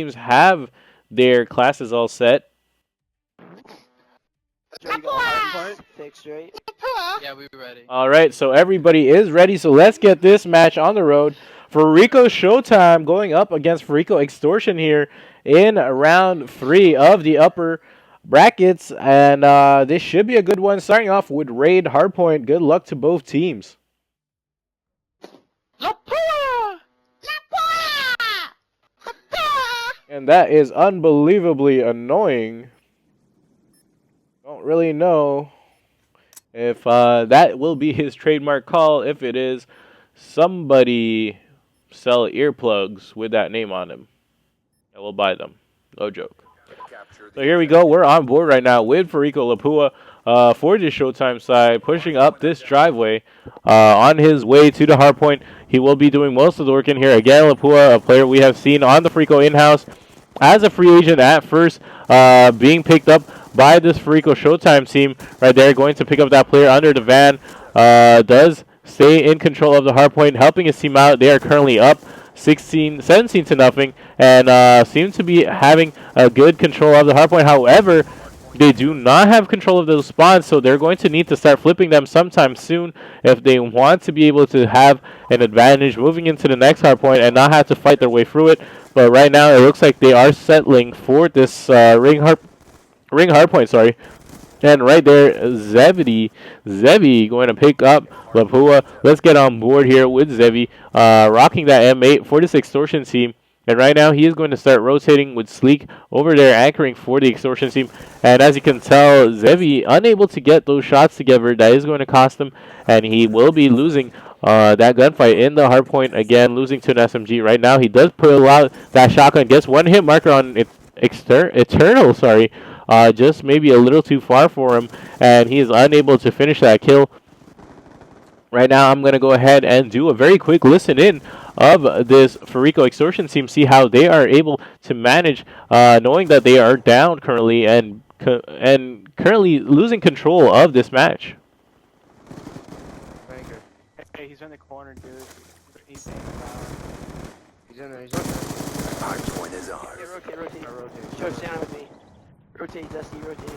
teams have their classes all set. Fixed, right? Yeah, we ready. All right, so everybody is ready. So let's get this match on the road. Fariko Showtime going up against Fariko Extortion here in round 3 of the upper brackets, and this should be a good one. Starting off with Raid Hardpoint. Good luck to both teams. And that is unbelievably annoying. Don't really know if that will be his trademark call. If it is, somebody sell earplugs with that name on them. I will buy them. No joke. So here we go. We're on board right now with Fariko Lapua for the Showtime side, pushing up this driveway on his way to the hard point. He will be doing most of the work in here. Again, Lapua, a player we have seen on the Fariko in-house as a free agent at first, being picked up by this Fariko Showtime team right there, going to pick up that player under the van. Does stay in control of the hard point, helping his team out. They are currently up 17 to nothing, and seem to be having a good control of the hard point. However, they do not have control of those spawns, so they're going to need to start flipping them sometime soon if they want to be able to have an advantage moving into the next hard point and not have to fight their way through it. But right now, it looks like they are settling for this ring hardpoint. Sorry. And right there, Zevi going to pick up Lapua. Let's get on board here with Zevi, rocking that M8 for this Extortion team. And right now, he is going to start rotating with Sleek over there, anchoring for the Extortion team. And as you can tell, Zevi unable to get those shots together. That is going to cost him, and he will be losing that gunfight in the hardpoint again, losing to an SMG. Right now, he does pull out that shotgun, gets one hit marker on Eternal, sorry. Just maybe a little too far for him, and he is unable to finish that kill. Right now, I'm going to go ahead and do a very quick listen in of this Fariko Extortion team, see how they are able to manage, knowing that they are down currently and currently losing control of this match. Hey, he's in the corner, dude. He's in there. Hard point is ours. Hey, rotate. Show, stand with me. Rotate, Dusty, rotate.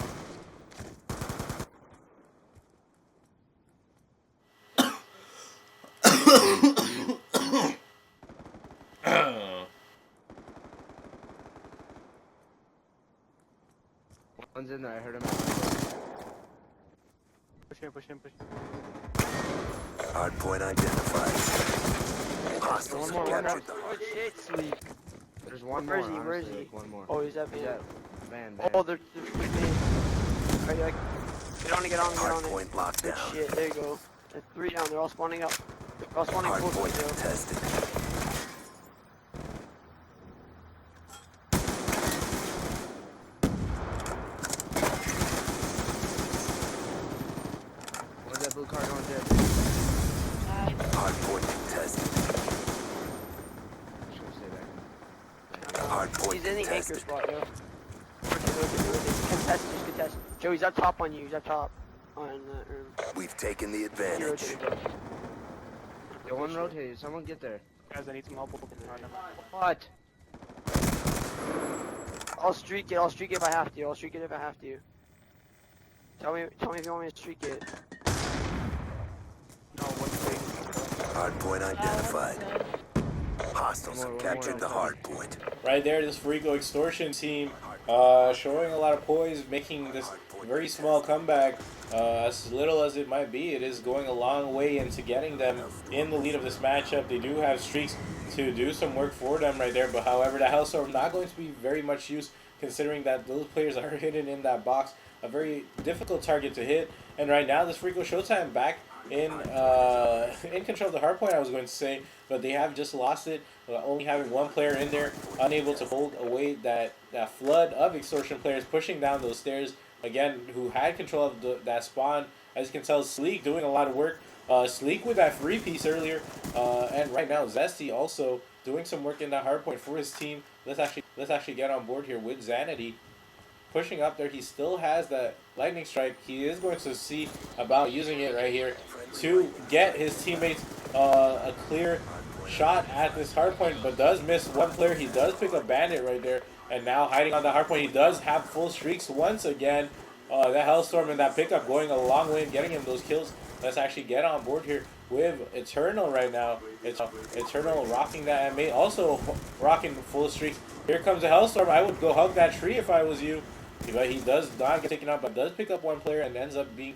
One's in there, I heard him. Push him. Hard point identified. Hostiles have captured the Oh shit, Sleep. There's one Where more. is he? One more. Oh, he's up here. Van. Oh, they're Alright, get on hard it. point locked Good down. shit, there you go. There's 3 down, they're all spawning up. They're all spawning Hard close point to you. contested. Where's that blue card going to? Hard point contested. Hard point He's in the anchor contested. spot, yo. Contest. Joe, he's up top on you, he's up top. On that room. We've taken the He advantage. rotated, bro. Yo, one rotated. Someone get there. Guys, I need some help. What? I'll streak it if I have to. Tell me if you want me to streak it. No, what's Hard point identified. Hostiles have captured the hard point. Right there, this Fariko Extortion team showing a lot of poise, making this very small comeback. As little as it might be, it is going a long way into getting them in the lead of this matchup. They do have streaks to do some work for them right there, but however, the Hellstorm not going to be very much use considering that those players are hidden in that box. A very difficult target to hit. And right now, this Fariko Showtime back in control of the hardpoint, I was going to say, but they have just lost it. Only having one player in there, unable to hold away that flood of Extortion players pushing down those stairs. Again, who had control of that spawn. As you can tell, Sleek doing a lot of work. Sleek with that free piece earlier, and right now Zesty also doing some work in that hardpoint for his team. Let's actually get on board here with Zanity. Pushing up there, he still has that lightning strike. He is going to see about using it right here to get his teammates a clear shot at this hard point, but does miss one player. He does pick up Bandit right there, and now hiding on the hard point, he does have full streaks once again. That Hellstorm and that pickup going a long way in getting him those kills. Let's actually get on board here with Eternal right now. It's Eternal rocking that and also rocking full streaks. Here comes the Hellstorm. I would go hug that tree if I was you. But he does not get taken out, but does pick up one player and ends up being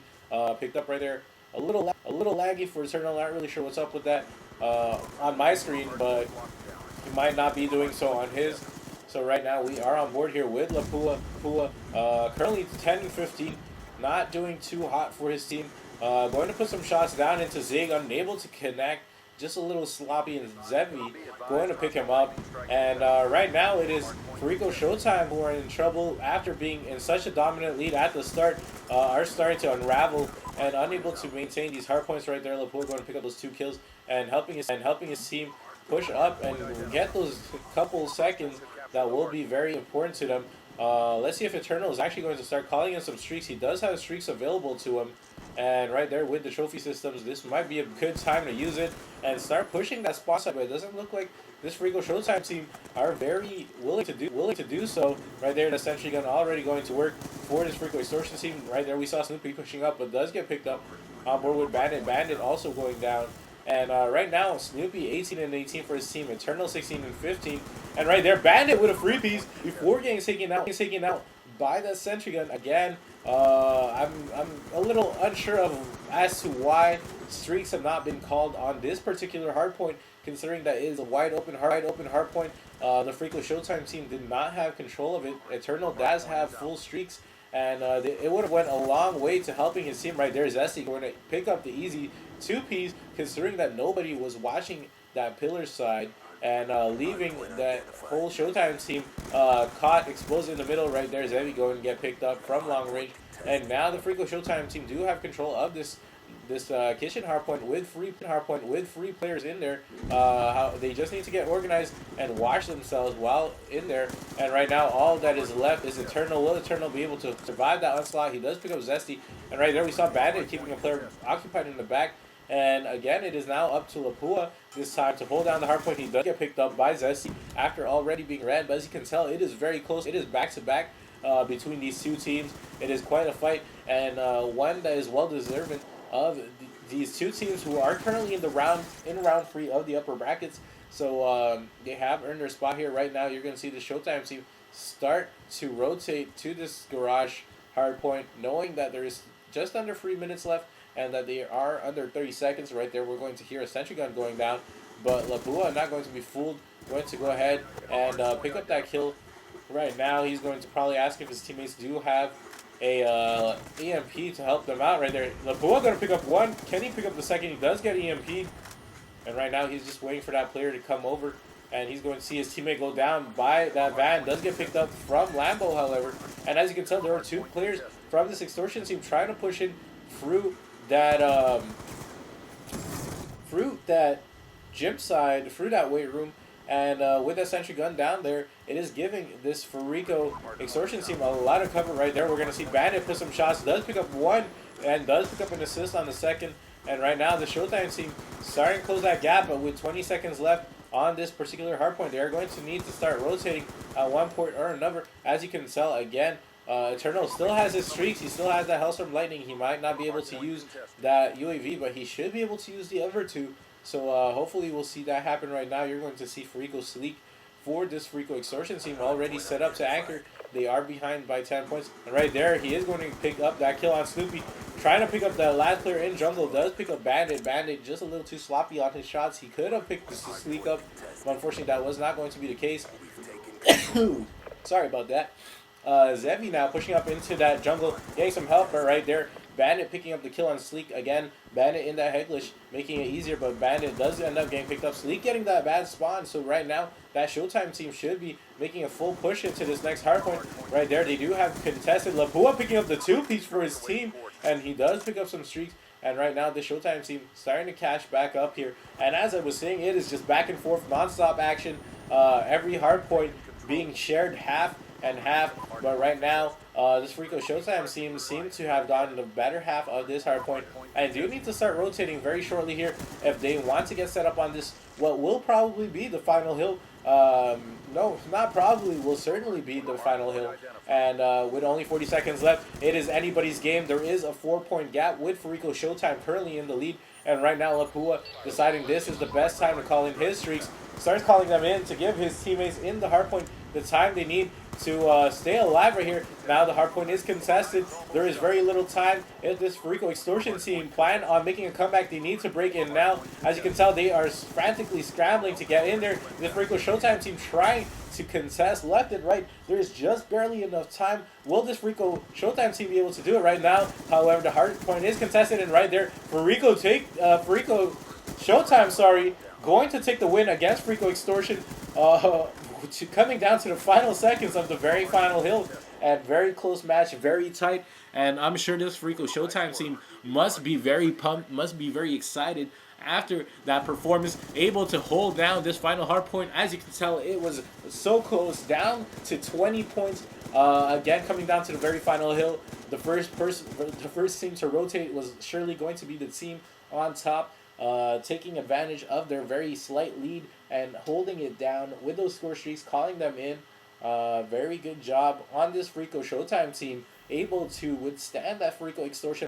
picked up right there. A little laggy for Eternal. Not really sure what's up with that on my screen, but he might not be doing so on his. So right now we are on board here with Lapua. Currently 10 and 15, not doing too hot for his team. Going to put some shots down into Zig, unable to connect. Just a little sloppy, and Zevi going to pick him up. And right now it is Fariko Showtime who are in trouble after being in such a dominant lead at the start. Are starting to unravel and unable to maintain these hard points right there. Lapua going to pick up those 2 kills and helping his team push up and get those couple seconds that will be very important to them. Let's see if Eternal is actually going to start calling in some streaks. He does have streaks available to him. And right there with the trophy systems, this might be a good time to use it and start pushing that spot side. But it doesn't look like this Fariko Showtime team are very willing to do so. Right there, the sentry gun already going to work for this Fariko Extortion team. Right there, we saw Snoopy pushing up, but does get picked up on board with Bandit. Bandit also going down. And right now, Snoopy 18 and 18 for his team. Eternal 16 and 15. And right there, Bandit with a free piece before getting taken out by that sentry gun again. I'm a little unsure as to why streaks have not been called on this particular hardpoint, considering that it is a wide open hardpoint. The Fariko Showtime team did not have control of it. Eternal does have full streaks, and it would have went a long way to helping his team. Right there, Zesty going to pick up the easy 2Ps, considering that nobody was watching that pillar side. And leaving that whole Showtime team caught exposed in the middle. Right there, Zevi going to get picked up from long range. And now the Fariko Showtime team do have control of this kitchen hardpoint with free players in there. They just need to get organized and wash themselves while in there. And right now, all that is left is Eternal. Will Eternal be able to survive that onslaught? He does pick up Zesty. And right there, we saw Bandit keeping a player occupied in the back. And again, it is now up to Lapua this time to hold down the hardpoint. He does get picked up by Zesty after already being ran, but as you can tell, it is very close. It is back-to-back between these two teams. It is quite a fight, and one that is well-deserving of these two teams who are currently in round 3 of the upper brackets. So they have earned their spot here. Right now, you're going to see the Showtime team start to rotate to this garage hardpoint, knowing that there is just under 3 minutes left, and that they are under 30 seconds. Right there, we're going to hear a sentry gun going down, but Lapua not going to be fooled, going to go ahead and pick up that kill. Right now, he's going to probably ask if his teammates do have a EMP to help them out right there. Lapua going to pick up one. Can he pick up the second? He does get EMP'd, and right now he's just waiting for that player to come over, and he's going to see his teammate go down by that van. Does get picked up from Lambo, however, and as you can tell, there are 2 players from this Extortion team trying to push in through that gym side, through that weight room, and with that sentry gun down there, it is giving this Fariko Extortion team a lot of cover right there. We're going to see Bandit put some shots, does pick up one, and does pick up an assist on the second, and right now the Showtime team starting to close that gap, but with 20 seconds left on this particular hardpoint, they are going to need to start rotating at one point or another. As you can tell, again, Eternal still has his streaks. He still has that Hellstorm Lightning. He might not be able to use that UAV, but he should be able to use the other 2. So hopefully we'll see that happen right now. You're going to see Fariko Sleek for this Fariko Extortion team already set up to anchor. They are behind by 10 points. And right there, he is going to pick up that kill on Snoopy. Trying to pick up that last player in jungle. Does pick up Bandit. Bandit just a little too sloppy on his shots. He could have picked the Sleek up, but unfortunately that was not going to be the case. Sorry about that. Zevi now pushing up into that jungle, getting some help right there. Bandit picking up the kill on Sleek again. Bandit in that headglish, making it easier, but Bandit does end up getting picked up. Sleek getting that bad spawn, so right now that Showtime team should be making a full push into this next hardpoint. Right there, they do have contested. Lapua picking up the 2-piece for his team, and he does pick up some streaks. And right now, the Showtime team starting to cash back up here. And as I was saying, it is just back and forth, non-stop action. Every hardpoint being shared half and half, but right now this Fariko Showtime team seems to have gotten the better half of this hardpoint, and do need to start rotating very shortly here if they want to get set up on this what will probably be the final hill. No, not probably, will certainly be the final hill. And with only 40 seconds left, it is anybody's game. There is a 4-point gap with Fariko Showtime currently in the lead. And right now, Lapua deciding this is the best time to call in his streaks. Starts calling them in to give his teammates in the hardpoint the time they need to stay alive right here. Now the hardpoint is contested. There is very little time. If this Fariko Extortion team plan on making a comeback, they need to break in now. As you can tell, they are frantically scrambling to get in there. The Fariko Showtime team trying to contest left and right. There is just barely enough time. Will this Fariko Showtime team be able to do it right now? However, the hardpoint is contested, and right there, Fariko Showtime, sorry, going to take the win against Fariko Extortion. Coming down to the final seconds of the very final hill, and very close match, very tight, and I'm sure this Fariko Showtime team must be very pumped, must be very excited after that performance, able to hold down this final hard point. As you can tell, it was so close, down to 20 points. Again, coming down to the very final hill, the first team to rotate was surely going to be the team on top. Taking advantage of their very slight lead and holding it down with those score streaks, calling them in. Very good job on this Fariko Showtime team, able to withstand that Fariko Extortion